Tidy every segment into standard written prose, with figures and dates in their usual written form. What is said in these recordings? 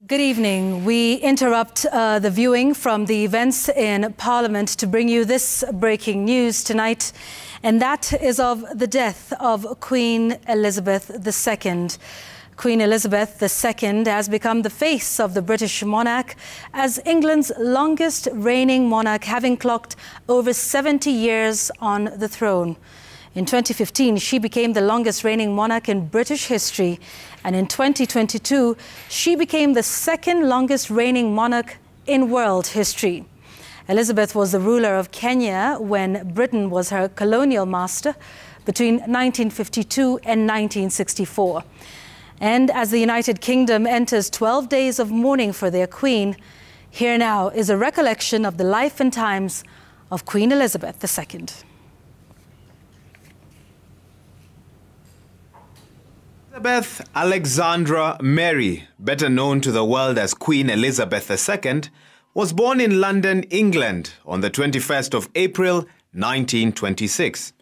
Good evening. We interrupt the viewing from the events in Parliament to bring you this breaking news tonight, and that is of the death of Queen Elizabeth II. Queen Elizabeth II has become the face of the British monarch as England's longest reigning monarch, having clocked over 70 years on the throne. In 2015, she became the longest reigning monarch in British history. And in 2022, she became the second longest reigning monarch in world history. Elizabeth was the ruler of Kenya when Britain was her colonial master between 1952 and 1964. And as the United Kingdom enters 12 days of mourning for their queen, here now is a recollection of the life and times of Queen Elizabeth II. Elizabeth Alexandra Mary, better known to the world as Queen Elizabeth II, was born in London, England on the 21st of April, 1926.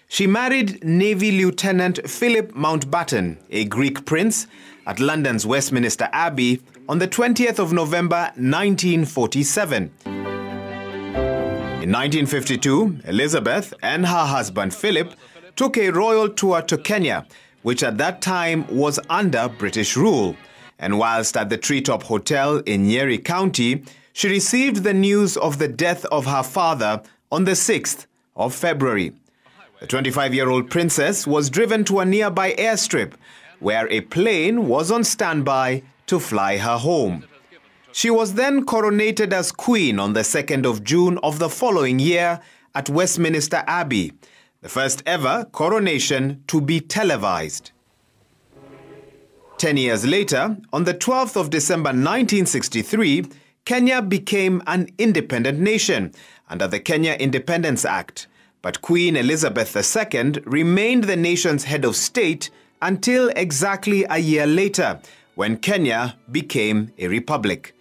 She married Navy Lieutenant Philip Mountbatten, a Greek prince, at London's Westminster Abbey on the 20th of November, 1947. In 1952, Elizabeth and her husband Philip took a royal tour to Kenya, which at that time was under British rule. And whilst at the Treetop Hotel in Nyeri County, she received the news of the death of her father on the 6th of February. The 25-year-old princess was driven to a nearby airstrip where a plane was on standby to fly her home. She was then coronated as Queen on the 2nd of June of the following year at Westminster Abbey, the first ever coronation to be televised. 10 years later, on the 12th of December 1963, Kenya became an independent nation under the Kenya Independence Act. But Queen Elizabeth II remained the nation's head of state until exactly a year later, when Kenya became a republic.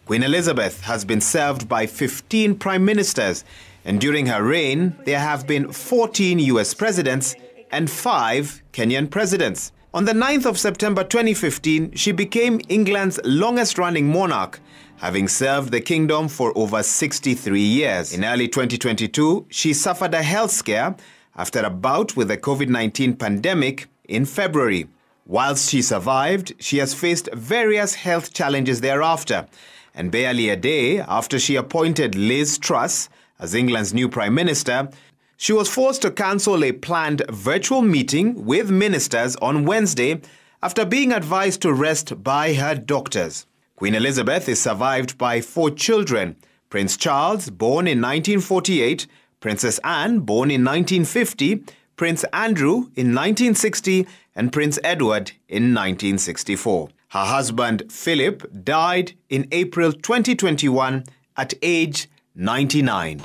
Queen Elizabeth has been served by 15 prime ministers, and during her reign, there have been 14 US presidents and 5 Kenyan presidents. On the 9th of September 2015, she became England's longest-running monarch, having served the kingdom for over 63 years. In early 2022, she suffered a health scare after a bout with the COVID-19 pandemic in February. Whilst she survived, she has faced various health challenges thereafter, and barely a day after she appointed Liz Truss as England's new Prime Minister, she was forced to cancel a planned virtual meeting with ministers on Wednesday after being advised to rest by her doctors. Queen Elizabeth is survived by 4 children: Prince Charles, born in 1948, Princess Anne, born in 1950, Prince Andrew in 1960, and Prince Edward in 1964. Her husband, Philip, died in April 2021 at age 99.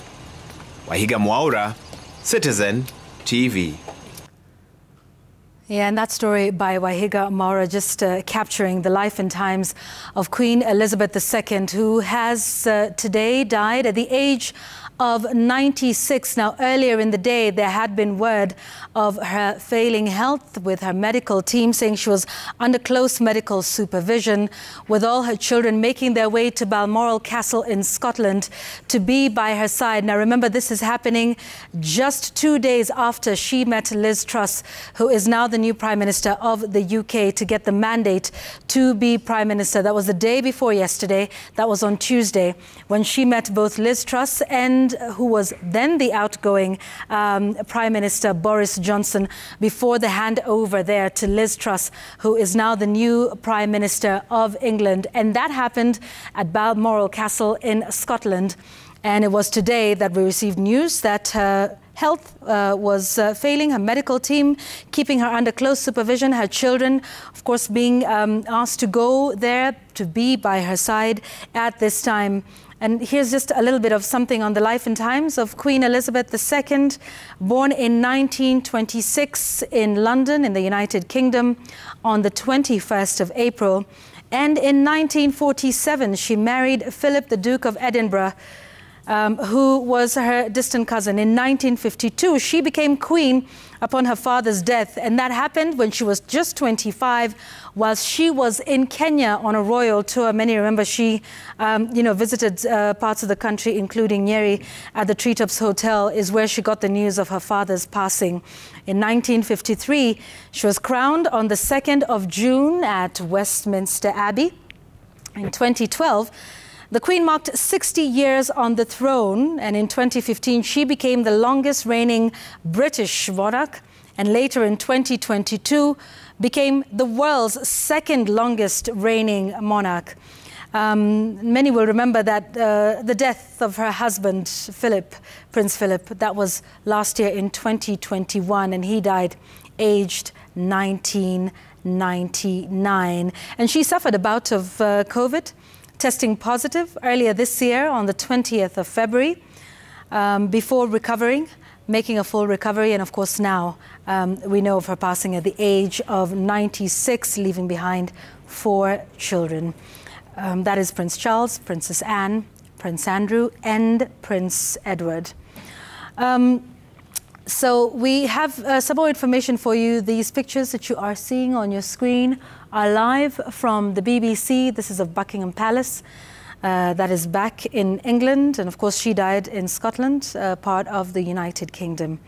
Wahiga Mwaura, Citizen TV. Yeah, and that story by Wahiga Mwaura just capturing the life and times of Queen Elizabeth II, who has today died at the age of 96. Now, earlier in the day, there had been word of her failing health, with her medical team saying she was under close medical supervision, with all her children making their way to Balmoral Castle in Scotland to be by her side. Now, remember, this is happening just 2 days after she met Liz Truss, who is now the new Prime Minister of the UK, to get the mandate to be Prime Minister. That was the day before yesterday. That was on Tuesday, when she met both Liz Truss and who was then the outgoing Prime Minister Boris Johnson, before the handover there to Liz Truss, who is now the new Prime Minister of England. And that happened at Balmoral Castle in Scotland. And it was today that we received news that her health was failing, her medical team keeping her under close supervision, her children, of course, being asked to go there to be by her side at this time. And here's just a little bit of something on the life and times of Queen Elizabeth II, born in 1926 in London, in the United Kingdom, on the 21st of April. And in 1947, she married Philip, the Duke of Edinburgh. who was her distant cousin. In 1952, she became queen upon her father's death, and that happened when she was just 25, whilst she was in Kenya on a royal tour. Many remember she, visited parts of the country, including Nyeri, at the Treetops Hotel, is where she got the news of her father's passing. In 1953, she was crowned on the 2nd of June at Westminster Abbey. In 2012, the Queen marked 60 years on the throne, and in 2015 she became the longest reigning British monarch, and later in 2022 became the world's second longest reigning monarch. Many will remember that the death of her husband, Prince Philip, that was last year in 2021, and he died aged 1999. And she suffered a bout of COVID, testing positive earlier this year on the 20th of February, before recovering, making a full recovery. And of course now we know of her passing at the age of 96, leaving behind 4 children. That is Prince Charles, Princess Anne, Prince Andrew, and Prince Edward. So we have some more information for you. These pictures that you are seeing on your screen are live from the BBC. This is of Buckingham Palace. That is back in England. And of course, she died in Scotland, part of the United Kingdom.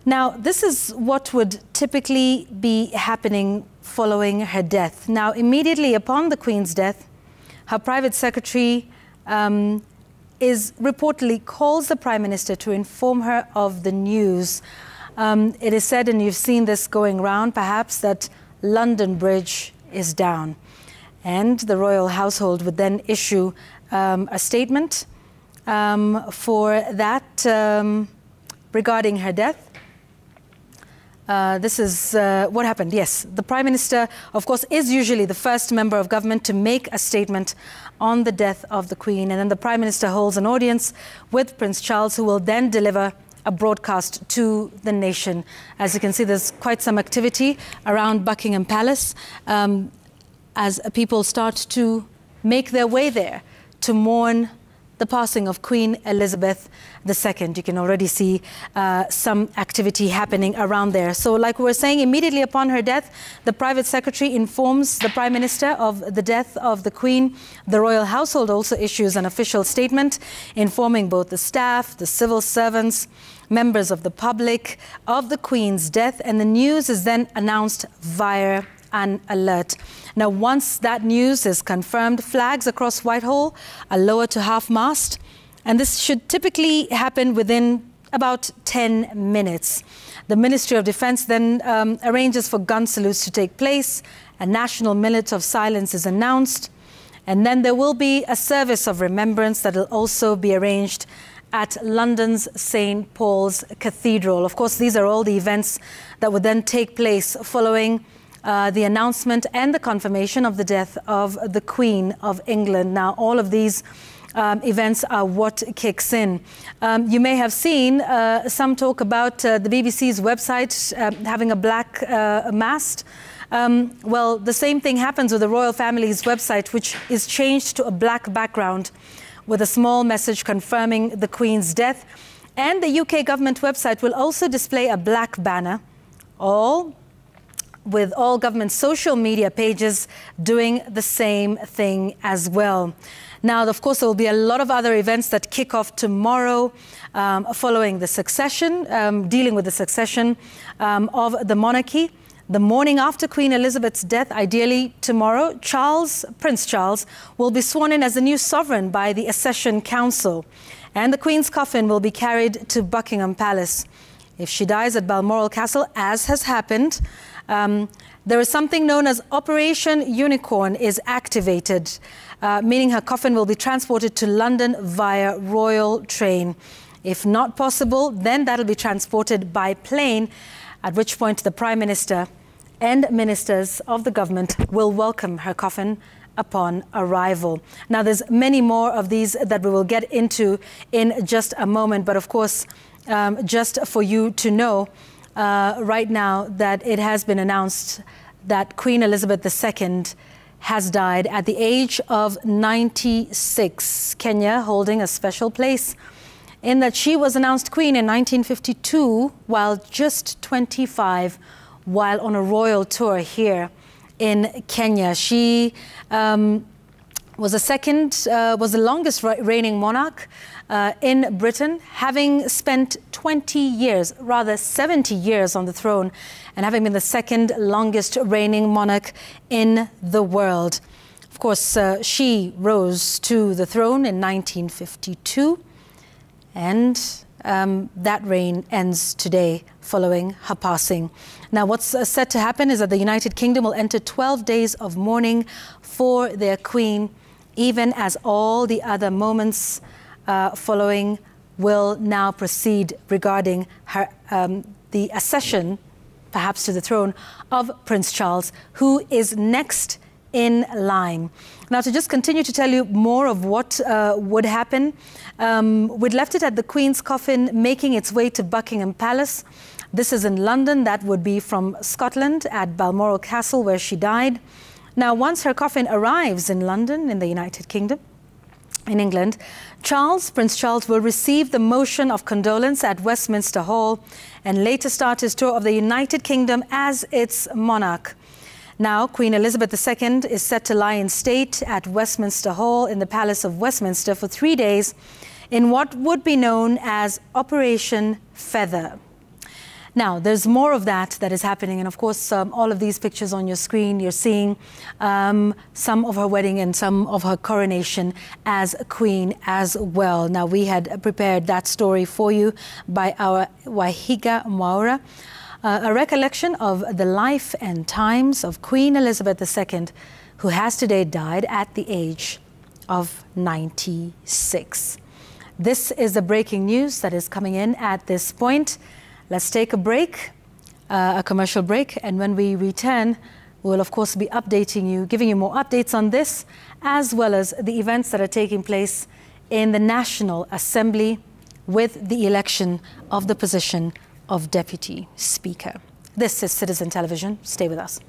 Now, this is what would typically be happening following her death. Now, immediately upon the Queen's death, her private secretary reportedly calls the Prime Minister to inform her of the news. It is said, and you've seen this going round perhaps, that London Bridge is down. And the royal household would then issue a statement for that regarding her death. This is what happened. Yes, the Prime Minister, of course, is usually the first member of government to make a statement on the death of the Queen. And then the Prime Minister holds an audience with Prince Charles, who will then deliver a broadcast to the nation. As you can see, there's quite some activity around Buckingham Palace as people start to make their way there to mourn the passing of Queen Elizabeth II. You can already see some activity happening around there. So like we were saying, immediately upon her death, the private secretary informs the Prime Minister of the death of the Queen. The royal household also issues an official statement informing both the staff, the civil servants, members of the public of the Queen's death, and the news is then announced via an alert. Now, once that news is confirmed, flags across Whitehall are lowered to half-mast, and this should typically happen within about 10 minutes. The Ministry of Defence then arranges for gun salutes to take place. A national minute of silence is announced, and then there will be a service of remembrance that will also be arranged at London's St. Paul's Cathedral. Of course, these are all the events that would then take place following the announcement and the confirmation of the death of the Queen of England. Now, all of these events are what kicks in. You may have seen some talk about the BBC's website having a black mast. Well, the same thing happens with the royal family's website, which is changed to a black background with a small message confirming the Queen's death. And the UK government website will also display a black banner, with all government social media pages doing the same thing as well. Now, of course, there will be a lot of other events that kick off tomorrow following the succession, dealing with the succession of the monarchy. The morning after Queen Elizabeth's death, ideally tomorrow, Prince Charles will be sworn in as the new sovereign by the Accession Council, and the Queen's coffin will be carried to Buckingham Palace. If she dies at Balmoral Castle, as has happened, there is something known as Operation Unicorn is activated, meaning her coffin will be transported to London via royal train. If not possible, then that'll be transported by plane, at which point the Prime Minister and ministers of the government will welcome her coffin upon arrival. Now, there's many more of these that we will get into in just a moment, but of course, just for you to know right now that it has been announced that Queen Elizabeth II has died at the age of 96. Kenya holding a special place in that she was announced queen in 1952 while just 25, while on a royal tour here in Kenya. She was the longest reigning monarch in Britain, having spent 20 years, rather 70 years on the throne, and having been the second longest reigning monarch in the world. Of course, she rose to the throne in 1952, and that reign ends today following her passing. Now, what's set to happen is that the United Kingdom will enter 12 days of mourning for their queen, even as all the other moments following will now proceed regarding her, the accession, perhaps to the throne, of Prince Charles, who is next in line. Now, to just continue to tell you more of what would happen, we'd left it at the Queen's coffin making its way to Buckingham Palace. This is in London. That would be from Scotland at Balmoral Castle, where she died. Now, once her coffin arrives in London, in the United Kingdom, in England, Prince Charles will receive the motion of condolence at Westminster Hall and later start his tour of the United Kingdom as its monarch. Now, Queen Elizabeth II is set to lie in state at Westminster Hall in the Palace of Westminster for 3 days in what would be known as Operation Feather. Now, there's more of that is happening. And of course, all of these pictures on your screen, you're seeing some of her wedding and some of her coronation as queen as well. Now, we had prepared that story for you by our Wahiga Mwaura, a recollection of the life and times of Queen Elizabeth II, who has today died at the age of 96. This is the breaking news that is coming in at this point. Let's take a break, a commercial break, and when we return, we'll of course be updating you, giving you more updates on this, as well as the events that are taking place in the National Assembly with the election of the position of Deputy Speaker. This is Citizen Television. Stay with us.